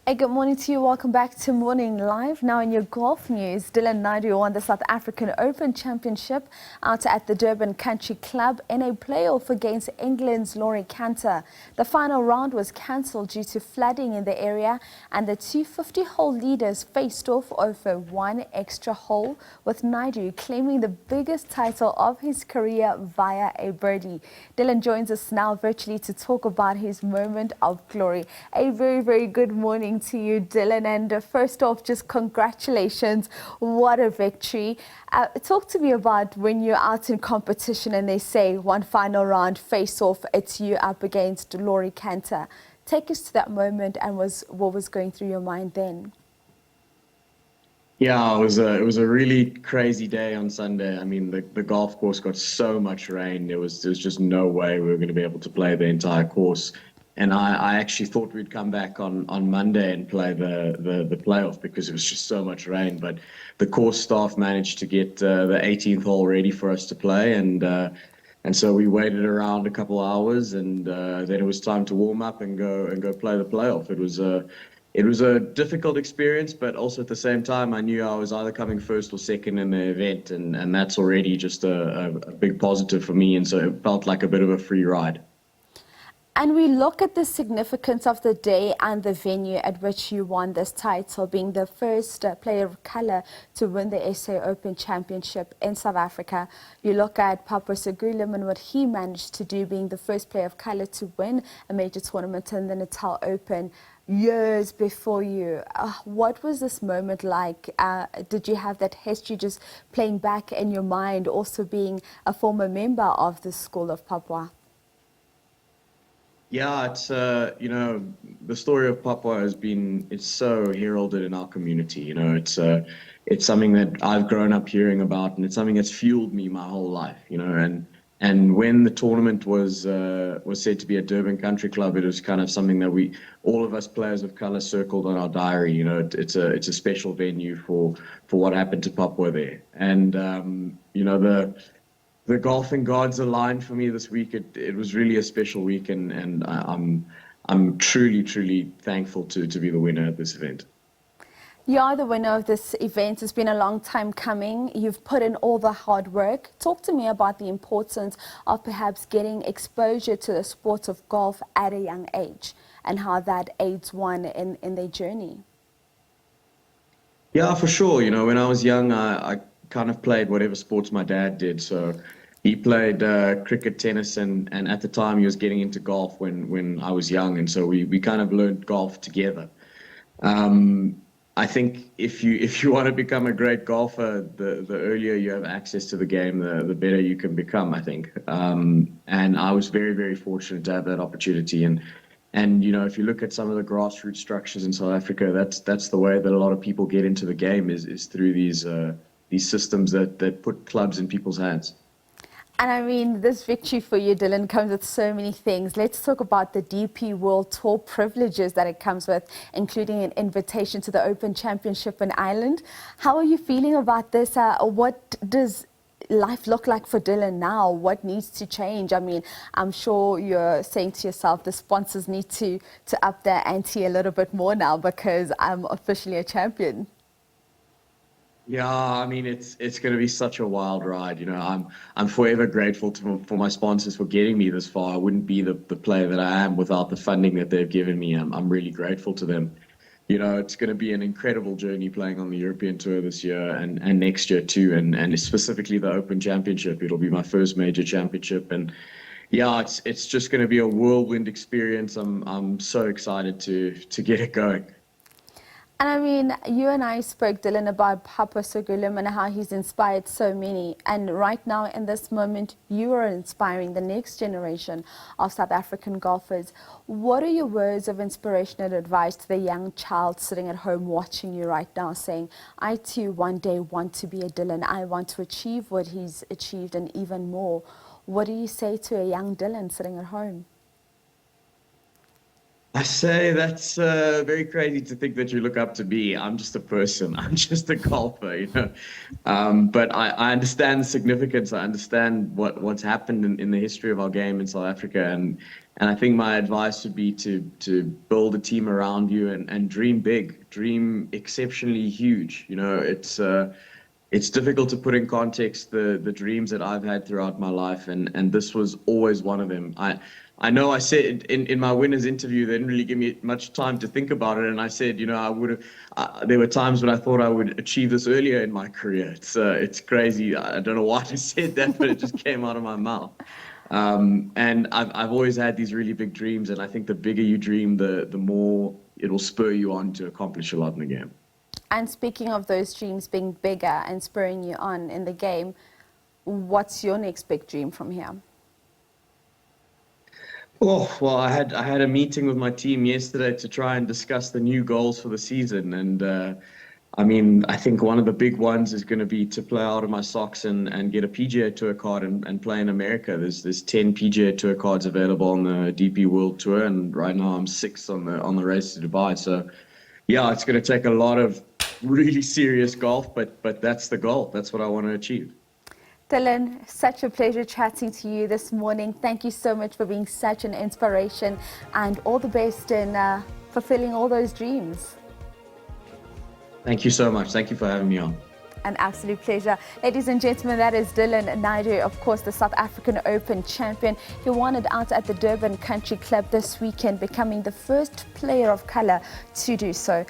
Hey, good morning to you. Welcome back to Morning Live. Now in your golf news, Dylan Naidoo won the South African Open Championship out at the Durban Country Club in a playoff against England's Laurie Canter. The final round was cancelled due to flooding in the area, and the 250-hole leaders faced off over one extra hole, with Naidoo claiming the biggest title of his career via a birdie. Dylan joins us now virtually to talk about his moment of glory. A very, very good morning to you, Dylan, and first off, just congratulations. What a victory. Talk to me about when you're out in competition and they say one final round face off, it's you up against Laurie Canter. Take us to that moment and what was going through your mind then? Yeah, it was a really crazy day on Sunday. I mean, the golf course got so much rain. There was just no way we were going to be able to play the entire course. And I actually thought we'd come back on Monday and play the playoff because it was just so much rain. But the course staff managed to get the 18th hole ready for us to play, and so we waited around a couple hours, and then it was time to warm up and go play the playoff. It was a difficult experience, but also at the same time, I knew I was either coming first or second in the event, and that's already just a big positive for me. And so it felt like a bit of a free ride. And we look at the significance of the day and the venue at which you won this title, being the first player of colour to win the SA Open Championship in South Africa. You look at Papua Segulim and what he managed to do, being the first player of colour to win a major tournament in the Natal Open years before you. What was this moment like? Did you have that history just playing back in your mind, also being a former member of the school of Papua? Yeah, it's the story of Papua it's so heralded in our community. It's something that I've grown up hearing about, and it's something that's fueled me my whole life. And when the tournament was said to be at Durban Country Club, it was kind of something that all of us players of color circled on our diary. It's a special venue for what happened to Papua there. And the golfing gods aligned for me this week. It was really a special week, and I'm truly thankful to be the winner at this event. You are the winner of this event. It's been a long time coming. You've put in all the hard work. Talk to me about the importance of perhaps getting exposure to the sport of golf at a young age and how that aids one in their journey. Yeah, for sure. When I was young, I kind of played whatever sports my dad did. So he played cricket, tennis, and at the time he was getting into golf when I was young, and so we kind of learned golf together. I think if you want to become a great golfer, the earlier you have access to the game, the better you can become, I think. And I was very fortunate to have that opportunity. And if you look at some of the grassroots structures in South Africa, that's the way that a lot of people get into the game is through these systems that put clubs in people's hands. And I mean, this victory for you, Dylan, comes with so many things. Let's talk about the DP World Tour privileges that it comes with, including an invitation to the Open Championship in Ireland. How are you feeling about this? What does life look like for Dylan now? What needs to change? I mean, I'm sure you're saying to yourself, the sponsors need to up their ante a little bit more now because I'm officially a champion. Yeah, I mean it's going to be such a wild ride. I'm forever grateful for my sponsors for getting me this far. I wouldn't be the player that I am without the funding that they've given me. I'm really grateful to them. It's going to be an incredible journey playing on the European Tour this year and next year too, and specifically the Open Championship. It'll be my first major championship, and yeah, it's just going to be a whirlwind experience. I'm so excited to get it going. And I mean, you and I spoke, Dylan, about Papua Segulim and how he's inspired so many. And right now, in this moment, you are inspiring the next generation of South African golfers. What are your words of inspiration and advice to the young child sitting at home watching you right now, saying, I too one day want to be a Dylan. I want to achieve what he's achieved and even more. What do you say to a young Dylan sitting at home? I say that's very crazy to think that you look up to me. I'm just a person. I'm just a golfer, you know. But I understand the significance. I understand what's happened in the history of our game in South Africa, and I think my advice would be to build a team around you and dream big, dream exceptionally huge. You know, it's difficult to put in context the dreams that I've had throughout my life, and this was always one of them. I know I said in my winners interview, they didn't really give me much time to think about it, and I said, you know, I would have. There were times when I thought I would achieve this earlier in my career. It's crazy. I don't know why I said that, but it just came out of my mouth. And I've always had these really big dreams, and I think the bigger you dream, the more it'll spur you on to accomplish a lot in the game. And speaking of those dreams being bigger and spurring you on in the game, what's your next big dream from here? Oh, well, I had a meeting with my team yesterday to try and discuss the new goals for the season. And I mean, I think one of the big ones is going to be to play out of my socks and get a PGA Tour card and play in America. There's 10 PGA Tour cards available on the DP World Tour, and right now I'm sixth on the race to Dubai. So yeah, it's going to take a lot of really serious golf, but that's the goal. That's what I want to achieve. Dylan, such a pleasure chatting to you this morning. Thank you so much for being such an inspiration, and all the best in fulfilling all those dreams. Thank you so much. Thank you for having me on. An absolute pleasure. Ladies and gentlemen, that is Dylan Naidoo, of course, the South African Open champion. He won it out at the Durban Country Club this weekend, becoming the first player of color to do so.